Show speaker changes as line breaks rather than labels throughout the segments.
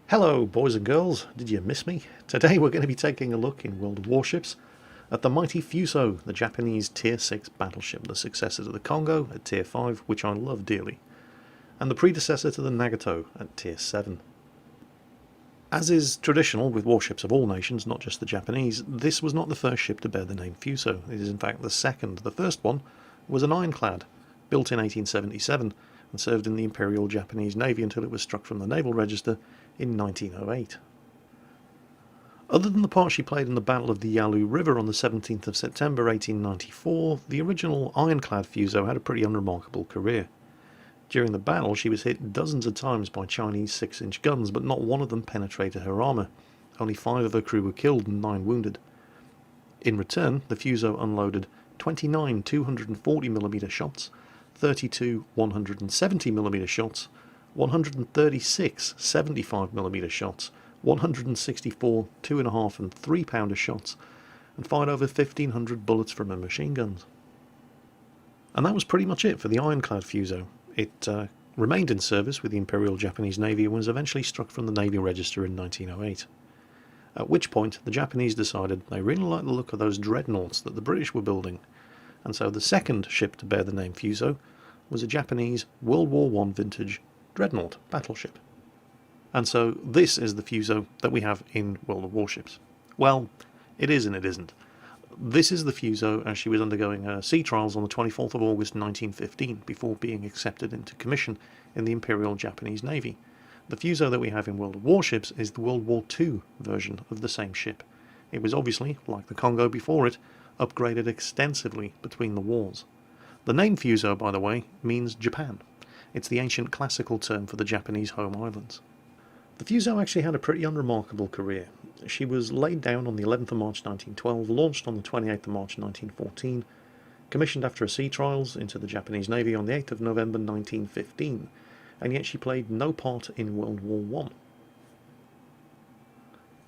Hello boys and girls, did you miss me? Today we're going to be taking a look in World of Warships at the mighty Fuso, the Japanese Tier 6 battleship, the successor to the Congo at Tier 5, which I love dearly, and the predecessor to the Nagato at Tier 7. As is traditional with warships of all nations, not just the Japanese, this was not the first ship to bear the name Fuso. It is in fact the second. The first one was an ironclad, built in 1877, and served in the Imperial Japanese Navy until it was struck from the Naval Register in 1908. Other than the part she played in the Battle of the Yalu River on the 17th of September 1894, the original ironclad Fuso had a pretty unremarkable career. During the battle she was hit dozens of times by Chinese 6-inch guns, but not one of them penetrated her armour. Only 5 of her crew were killed and 9 wounded. In return, the Fuso unloaded 29 240mm shots, 32 170mm shots, 136 75mm shots, 164 2.5 and 3 pounder shots, and fired over 1,500 bullets from her machine guns. And that was pretty much it for the ironclad Fuso. It remained in service with the Imperial Japanese Navy and was eventually struck from the Navy Register in 1908. At which point the Japanese decided they really liked the look of those dreadnoughts that the British were building, and so the second ship to bear the name Fuso was a Japanese World War I vintage dreadnought battleship. And so this is the Fuso that we have in World of Warships. Well, it is and it isn't. This is the Fuso as she was undergoing her sea trials on the 24th of August 1915 before being accepted into commission in the Imperial Japanese Navy. The Fuso that we have in World of Warships is the World War II version of the same ship. It was obviously, like the Congo before it, upgraded extensively between the wars. The name Fuso, by the way, means Japan. It's the ancient classical term for the Japanese home islands. The Fuso actually had a pretty unremarkable career. She was laid down on the 11th of March 1912, launched on the 28th of March 1914, commissioned after her sea trials into the Japanese Navy on the 8th of November 1915, and yet she played no part in World War I.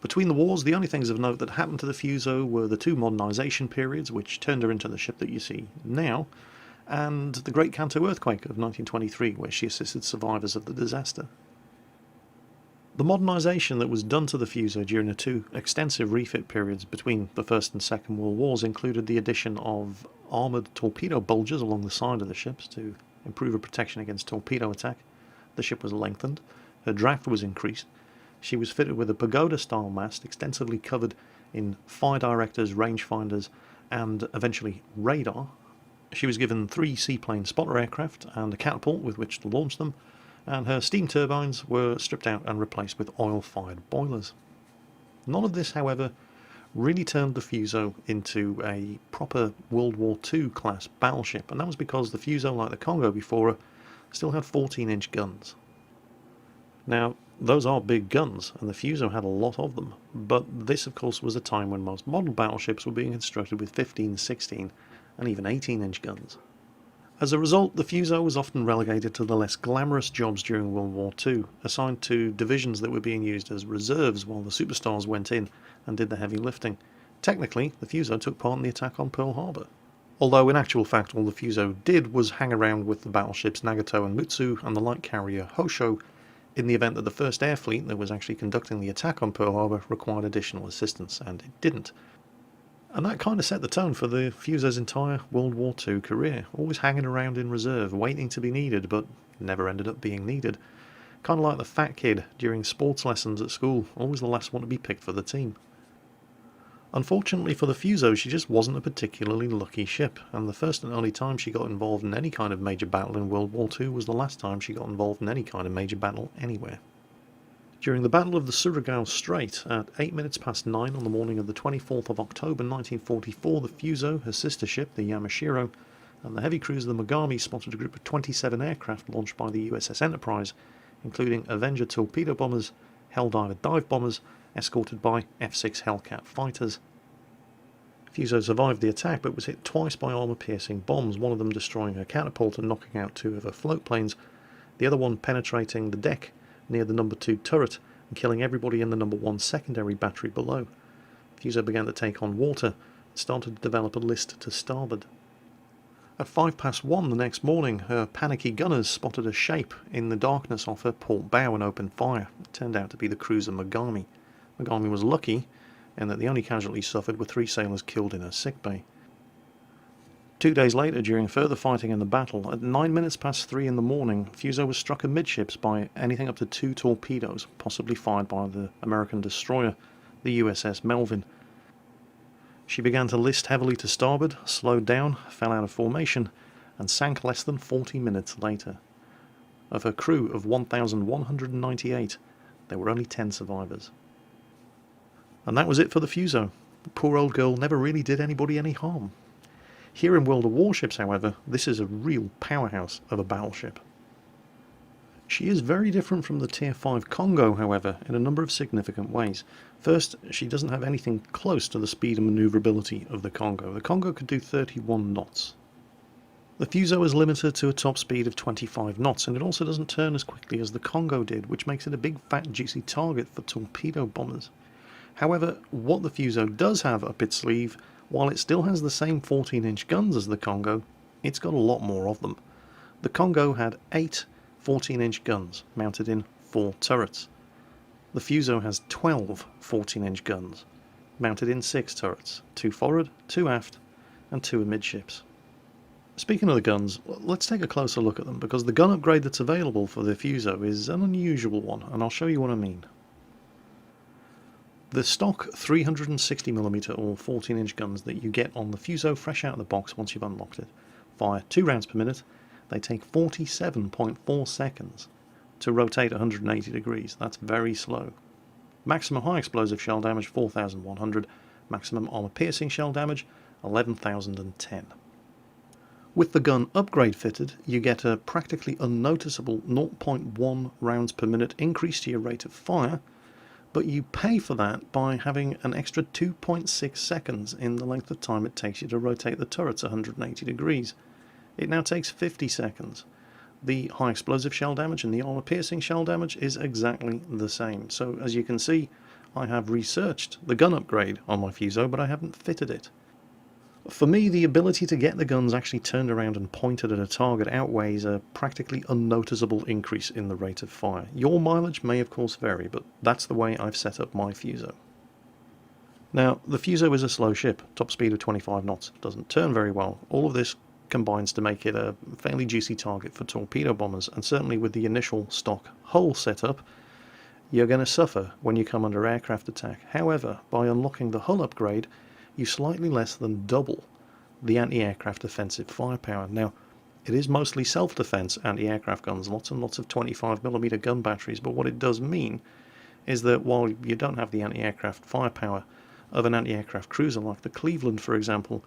Between the wars, the only things of note that happened to the Fuso were the 2 modernisation periods, which turned her into the ship that you see now, and the Great Kanto earthquake of 1923, where she assisted survivors of the disaster. The modernisation that was done to the Fuso during the 2 extensive refit periods between the First and Second World Wars included the addition of armoured torpedo bulges along the side of the ships to improve her protection against torpedo attack. The ship was lengthened, her draft was increased, she was fitted with a pagoda-style mast extensively covered in fire directors, rangefinders, and eventually radar. She was given 3 seaplane spotter aircraft and a catapult with which to launch them, and her steam turbines were stripped out and replaced with oil-fired boilers. None of this, however, really turned the Fuso into a proper World War II class battleship, and that was because the Fuso, like the Congo before her, still had 14-inch guns. Now, those are big guns, and the Fuso had a lot of them, but this of course was a time when most model battleships were being constructed with 15, 16, and even 18-inch guns. As a result, the Fuso was often relegated to the less glamorous jobs during World War II, assigned to divisions that were being used as reserves while the superstars went in and did the heavy lifting. Technically, the Fuso took part in the attack on Pearl Harbor. Although in actual fact all the Fuso did was hang around with the battleships Nagato and Mutsu and the light carrier Hosho in the event that the first air fleet that was actually conducting the attack on Pearl Harbor required additional assistance, and it didn't. And that kind of set the tone for the Fuso's entire World War II career, always hanging around in reserve, waiting to be needed, but never ended up being needed. Kind of like the fat kid during sports lessons at school, always the last one to be picked for the team. Unfortunately for the Fuso, she just wasn't a particularly lucky ship, and the first and only time she got involved in any kind of major battle in World War II was the last time she got involved in any kind of major battle anywhere. During the Battle of the Surigao Strait, at 8 minutes past 9 on the morning of the 24th of October 1944, the Fuso, her sister ship, the Yamashiro, and the heavy cruiser the Mogami spotted a group of 27 aircraft launched by the USS Enterprise, including Avenger torpedo bombers, Helldiver dive bombers, escorted by F-6 Hellcat fighters. Fuso survived the attack but was hit twice by armour-piercing bombs, one of them destroying her catapult and knocking out 2 of her float planes, the other one penetrating the deck near the number 2 turret and killing everybody in the number 1 secondary battery below. Fuso began to take on water and started to develop a list to starboard. At 1:05 the next morning, her panicky gunners spotted a shape in the darkness off her port bow and opened fire. It turned out to be the cruiser Mogami. Mogami was lucky in that the only casualties suffered were 3 sailors killed in her sickbay. 2 days later, during further fighting in the battle, at 3 in the morning, Fuso was struck amidships by anything up to 2 torpedoes, possibly fired by the American destroyer, the USS Melvin. She began to list heavily to starboard, slowed down, fell out of formation, and sank less than 40 minutes later. Of her crew of 1,198, there were only 10 survivors. And that was it for the Fuso. The poor old girl never really did anybody any harm. Here in World of Warships, however, this is a real powerhouse of a battleship. She is very different from the Tier 5 Congo, however, in a number of significant ways. First, she doesn't have anything close to the speed and manoeuvrability of the Congo. The Congo could do 31 knots. The Fuso is limited to a top speed of 25 knots, and it also doesn't turn as quickly as the Congo did, which makes it a big fat juicy target for torpedo bombers. However, what the Fuso does have up its sleeve, while it still has the same 14-inch guns as the Congo, it's got a lot more of them. The Congo had 8 14-inch guns mounted in 4 turrets. The Fuso has 12 14-inch guns mounted in 6 turrets, 2 forward, 2 aft, and 2 amidships. Speaking of the guns, let's take a closer look at them, because the gun upgrade that's available for the Fuso is an unusual one, and I'll show you what I mean. The stock 360mm or 14-inch guns that you get on the Fuso fresh out of the box once you've unlocked it fire 2 rounds per minute. They take 47.4 seconds to rotate 180 degrees. That's very slow. Maximum high explosive shell damage 4,100. Maximum armor piercing shell damage 11,010. With the gun upgrade fitted, you get a practically unnoticeable 0.1 rounds per minute increase to your rate of fire, but you pay for that by having an extra 2.6 seconds in the length of time it takes you to rotate the turrets 180 degrees. It now takes 50 seconds. The high explosive shell damage and the armor piercing shell damage is exactly the same. So as you can see, I have researched the gun upgrade on my Fuso, but I haven't fitted it. For me, the ability to get the guns actually turned around and pointed at a target outweighs a practically unnoticeable increase in the rate of fire. Your mileage may of course vary, but that's the way I've set up my Fuso. Now, the Fuso is a slow ship, top speed of 25 knots, doesn't turn very well. All of this combines to make it a fairly juicy target for torpedo bombers, and certainly with the initial stock hull setup, you're going to suffer when you come under aircraft attack. However, by unlocking the hull upgrade, you slightly less than double the anti-aircraft offensive firepower. Now, it is mostly self-defense anti-aircraft guns, lots and lots of 25mm gun batteries, but what it does mean is that while you don't have the anti-aircraft firepower of an anti-aircraft cruiser like the Cleveland, for example,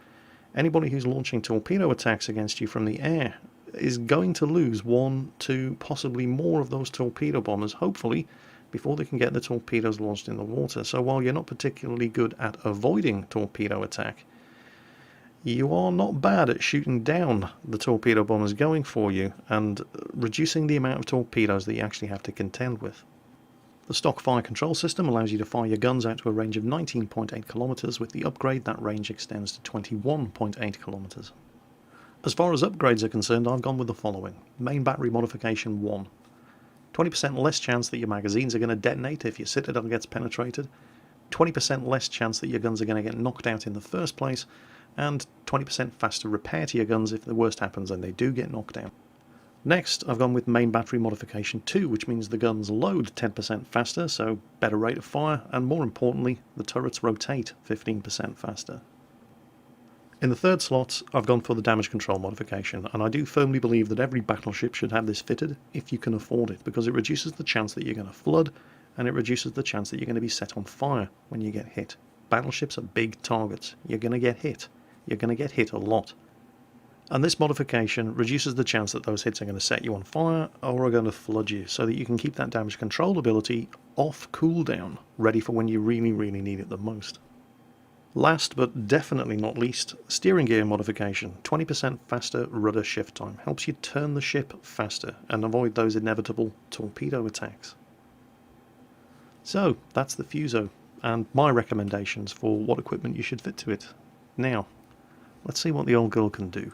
anybody who's launching torpedo attacks against you from the air is going to lose 1, 2, possibly more of those torpedo bombers, hopefully, before they can get the torpedoes launched in the water. So while you're not particularly good at avoiding torpedo attack, you are not bad at shooting down the torpedo bombers going for you and reducing the amount of torpedoes that you actually have to contend with. The stock fire control system allows you to fire your guns out to a range of 19.8 kilometers. With the upgrade, that range extends to 21.8 kilometers. As far as upgrades are concerned, I've gone with the following. Main battery modification 1. 20% less chance that your magazines are going to detonate if your citadel gets penetrated. 20% less chance that your guns are going to get knocked out in the first place. And 20% faster repair to your guns if the worst happens and they do get knocked out. Next, I've gone with main battery modification 2, which means the guns load 10% faster, so better rate of fire, and more importantly, the turrets rotate 15% faster. In the third slot, I've gone for the damage control modification, and I do firmly believe that every battleship should have this fitted if you can afford it, because it reduces the chance that you're going to flood, and it reduces the chance that you're going to be set on fire when you get hit. Battleships are big targets. You're going to get hit. You're going to get hit a lot. And this modification reduces the chance that those hits are going to set you on fire or are going to flood you, so that you can keep that damage control ability off cooldown, ready for when you really, really need it the most. Last but definitely not least, steering gear modification. 20% faster rudder shift time helps you turn the ship faster and avoid those inevitable torpedo attacks. So that's the Fuso, and my recommendations for what equipment you should fit to it. Now, let's see what the old girl can do.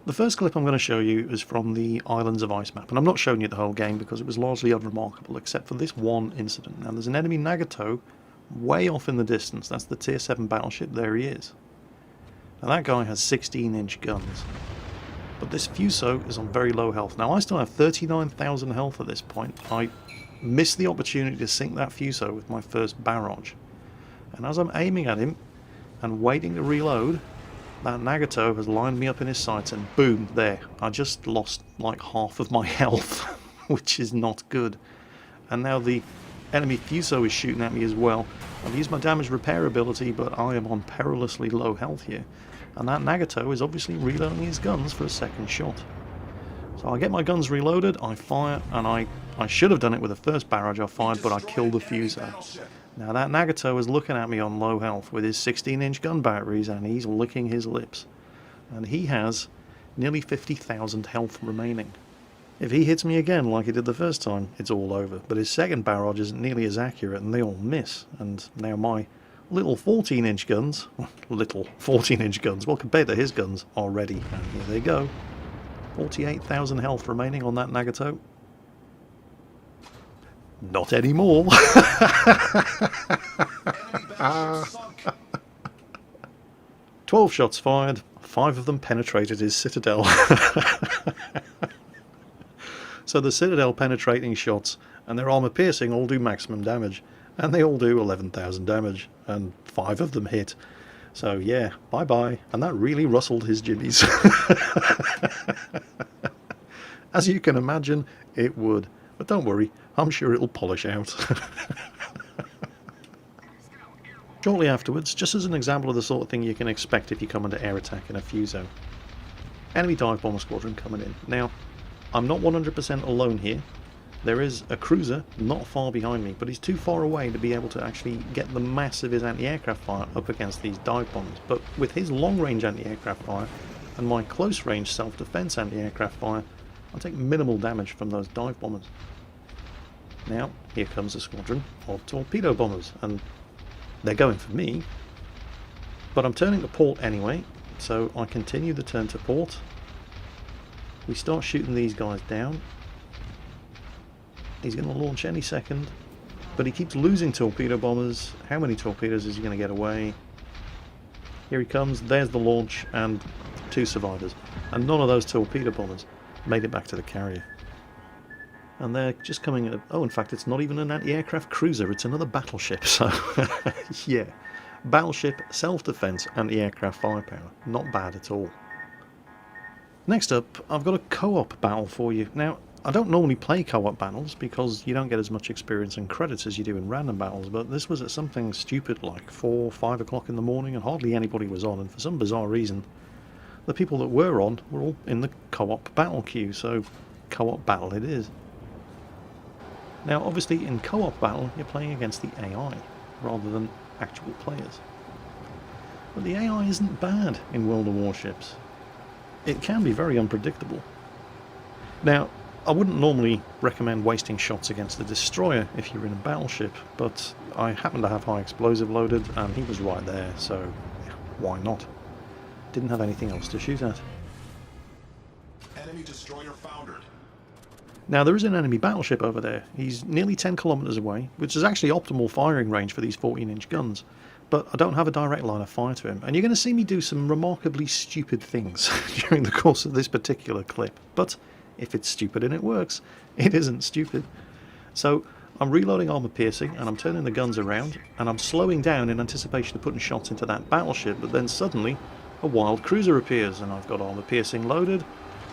The first clip I'm going to show you is from the Islands of Ice map, and I'm not showing you the whole game because it was largely unremarkable except for this one incident. Now there's an enemy Nagato way off in the distance. That's the tier 7 battleship. There he is. Now that guy has 16-inch guns, but this Fuso is on very low health. Now I still have 39,000 health at this point. I missed the opportunity to sink that Fuso with my first barrage, and as I'm aiming at him and waiting to reload, that Nagato has lined me up in his sights, and boom, there. I just lost like half of my health, which is not good. And now the enemy Fuso is shooting at me as well. I've used my damage repair ability, but I am on perilously low health here. And that Nagato is obviously reloading his guns for a second shot. So I get my guns reloaded, I fire, and I should have done it with the first barrage I fired, but I killed the Fuso. Now that Nagato is looking at me on low health with his 16-inch gun batteries, and he's licking his lips. And he has nearly 50,000 health remaining. If he hits me again like he did the first time, it's all over. But his second barrage isn't nearly as accurate, and they all miss. And now my little 14-inch guns, well compared to his guns, are ready. And here they go. 48,000 health remaining on that Nagato. Not anymore. 12 shots fired, 5 of them penetrated his citadel. So the citadel penetrating shots and their armor piercing all do maximum damage, and they all do 11,000 damage, and 5 of them hit. So yeah, bye bye, and that really rustled his jimmies. As you can imagine, it would. But don't worry, I'm sure it'll polish out. Shortly afterwards, just as an example of the sort of thing you can expect if you come under air attack in a Fuso, enemy dive bomber squadron coming in. Now, I'm not 100% alone here. There is a cruiser not far behind me, but he's too far away to be able to actually get the mass of his anti-aircraft fire up against these dive bombers. But with his long-range anti-aircraft fire and my close-range self-defense anti-aircraft fire, I'll take minimal damage from those dive bombers. Now, here comes a squadron of torpedo bombers, and they're going for me, but I'm turning to port anyway, so I continue the turn to port. We start shooting these guys down. He's going to launch any second, but he keeps losing torpedo bombers. How many torpedoes is he going to get away? Here he comes, there's the launch, and 2 survivors. And none of those torpedo bombers made it back to the carrier. And they're just coming at... Oh, in fact, it's not even an anti-aircraft cruiser, it's another battleship, so... yeah. Battleship, self-defense, anti-aircraft firepower. Not bad at all. Next up, I've got a co-op battle for you. Now, I don't normally play co-op battles because you don't get as much experience and credits as you do in random battles, but this was at something stupid like 4, 5 o'clock in the morning and hardly anybody was on, and for some bizarre reason, the people that were on were all in the co-op battle queue, so co-op battle it is. Now, obviously, in co-op battle, you're playing against the AI, rather than actual players. But the AI isn't bad in World of Warships. It can be very unpredictable. Now, I wouldn't normally recommend wasting shots against the destroyer if you're in a battleship, but I happen to have high explosive loaded, and he was right there, so yeah, why not? Didn't have anything else to shoot at.
Enemy destroyer foundered.
Now there is an enemy battleship over there. He's nearly 10 kilometers away, which is actually optimal firing range for these 14-inch guns. But I don't have a direct line of fire to him, and you're going to see me do some remarkably stupid things during the course of this particular clip. But if it's stupid and it works, it isn't stupid. So I'm reloading armor piercing, and I'm turning the guns around, and I'm slowing down in anticipation of putting shots into that battleship, but then suddenly a wild cruiser appears, and I've got armor piercing loaded,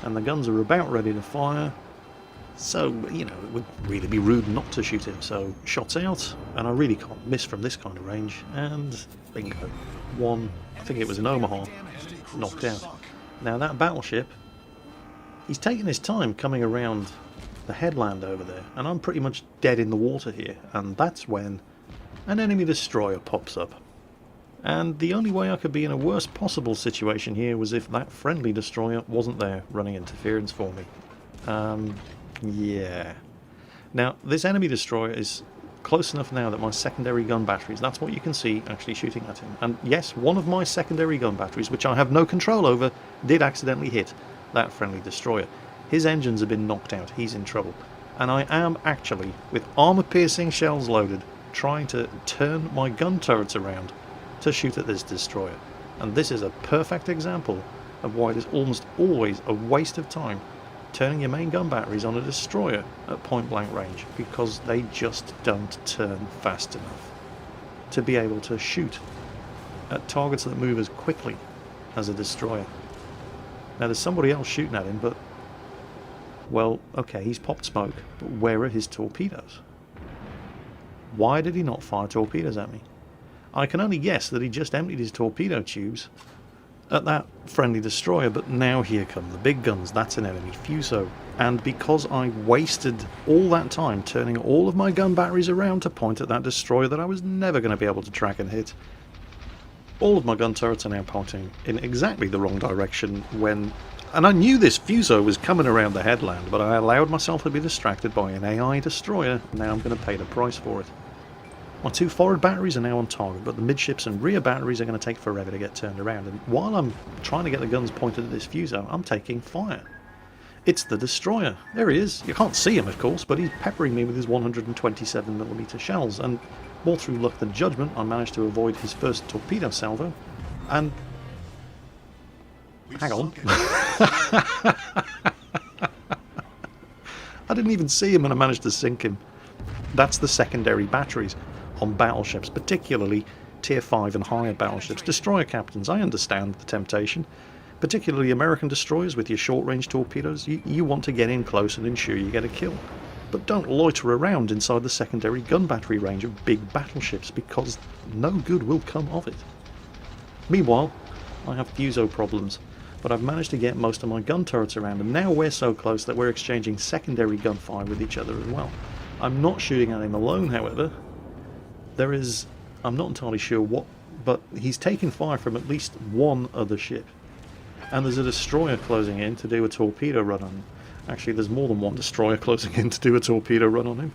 and the guns are about ready to fire. So, you know, it would really be rude not to shoot him, so shots out, and I really can't miss from this kind of range, and bingo. One, I think it was in Omaha, knocked out. Now that battleship, he's taking his time coming around the headland over there, and I'm pretty much dead in the water here, and that's when an enemy destroyer pops up. And the only way I could be in a worst possible situation here was if that friendly destroyer wasn't there running interference for me. Yeah. Now, this enemy destroyer is close enough now that my secondary gun batteries, that's what you can see actually shooting at him. And yes, one of my secondary gun batteries, which I have no control over, did accidentally hit that friendly destroyer. His engines have been knocked out, he's in trouble. And I am actually, with armour-piercing shells loaded, trying to turn my gun turrets around to shoot at this destroyer. And this is a perfect example of why it is almost always a waste of time turning your main gun batteries on a destroyer at point blank range, because they just don't turn fast enough to be able to shoot at targets that move as quickly as a destroyer. Now there's somebody else shooting at him, but, well, okay, he's popped smoke, but where are his torpedoes? Why did he not fire torpedoes at me? I can only guess that he just emptied his torpedo tubes at that friendly destroyer, but now here come the big guns. That's an enemy Fuso. And because I wasted all that time turning all of my gun batteries around to point at that destroyer that I was never going to be able to track and hit, all of my gun turrets are now pointing in exactly the wrong direction when... And I knew this Fuso was coming around the headland, but I allowed myself to be distracted by an AI destroyer. Now I'm going to pay the price for it. My two forward batteries are now on target, but the midships and rear batteries are going to take forever to get turned around. And while I'm trying to get the guns pointed at this Fuso, I'm taking fire. It's the destroyer. There he is. You can't see him, of course, but he's peppering me with his 127mm shells. And more through luck than judgment, I managed to avoid his first torpedo salvo. And... hang on. I didn't even see him and I managed to sink him. That's the secondary batteries on battleships, particularly tier 5 and higher battleships. Destroyer captains, I understand the temptation, particularly American destroyers with your short-range torpedoes. You want to get in close and ensure you get a kill. But don't loiter around inside the secondary gun battery range of big battleships, because no good will come of it. Meanwhile, I have Fuso problems, but I've managed to get most of my gun turrets around, and now we're so close that we're exchanging secondary gunfire with each other as well. I'm not shooting at him alone, however. There is... I'm not entirely sure what, but he's taking fire from at least one other ship. And there's a destroyer closing in to do a torpedo run on him. Actually, there's more than one destroyer closing in to do a torpedo run on him.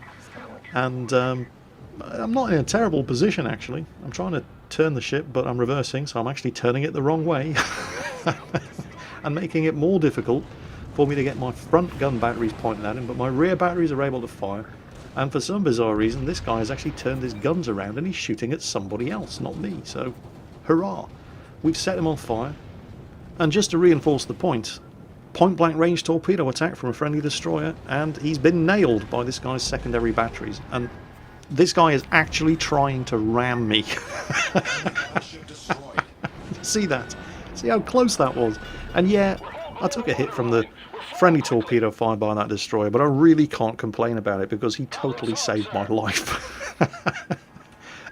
And I'm not in a terrible position, actually. I'm trying to turn the ship, but I'm reversing, so I'm actually turning it the wrong way. And making it more difficult for me to get my front gun batteries pointed at him, but my rear batteries are able to fire. And for some bizarre reason, this guy has actually turned his guns around and he's shooting at somebody else, not me. So, hurrah! We've set him on fire. And just to reinforce the point blank range torpedo attack from a friendly destroyer, and he's been nailed by this guy's secondary batteries. And this guy is actually trying to ram me. See that? See how close that was? And yeah, I took a hit from the friendly torpedo fired by that destroyer, but I really can't complain about it because he totally saved my life.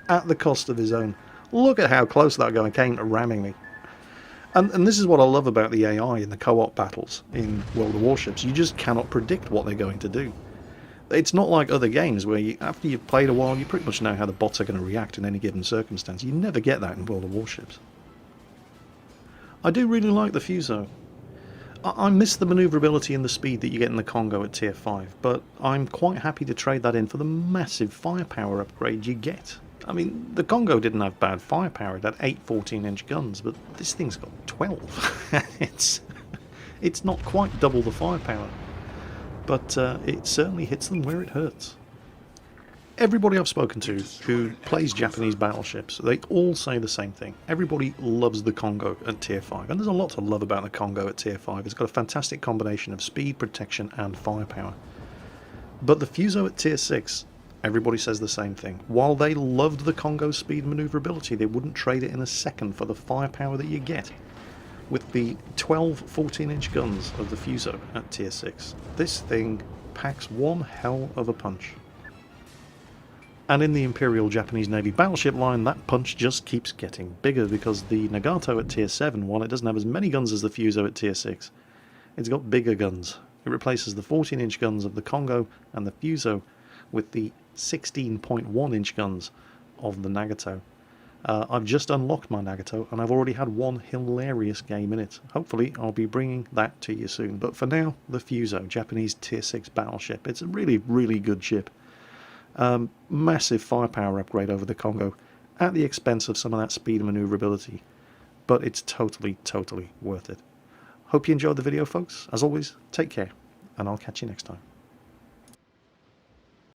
At the cost of his own. Look at how close that guy came to ramming me. And this is what I love about the AI in the co-op battles in World of Warships. You just cannot predict what they're going to do. It's not like other games where after you've played a while, you pretty much know how the bots are going to react in any given circumstance. You never get that in World of Warships. I do really like the Fuso. I miss the manoeuvrability and the speed that you get in the Congo at tier 5, but I'm quite happy to trade that in for the massive firepower upgrade you get. I mean, the Congo didn't have bad firepower, it had 8 14-inch guns, but this thing's got 12. It's not quite double the firepower, but it certainly hits them where it hurts. Everybody I've spoken to who plays Japanese battleships, they all say the same thing. Everybody loves the Congo at tier 5, and there's a lot to love about the Congo at tier 5. It's got a fantastic combination of speed, protection and firepower. But the Fuso at tier 6, everybody says the same thing. While they loved the Congo's speed and manoeuvrability, they wouldn't trade it in a second for the firepower that you get with the 12 14-inch guns of the Fuso at tier 6. This thing packs one hell of a punch. And in the Imperial Japanese Navy battleship line, that punch just keeps getting bigger, because the Nagato at tier 7, while it doesn't have as many guns as the Fuso at tier 6, it's got bigger guns. It replaces the 14-inch guns of the Congo and the Fuso with the 16.1-inch guns of the Nagato. I've just unlocked my Nagato, and I've already had one hilarious game in it. Hopefully I'll be bringing that to you soon. But for now, the Fuso, Japanese tier 6 battleship. It's a really, really good ship. Massive firepower upgrade over the Congo at the expense of some of that speed and manoeuvrability, but it's totally, totally worth it. Hope you enjoyed the video, folks. As always, take care, and I'll catch you next time.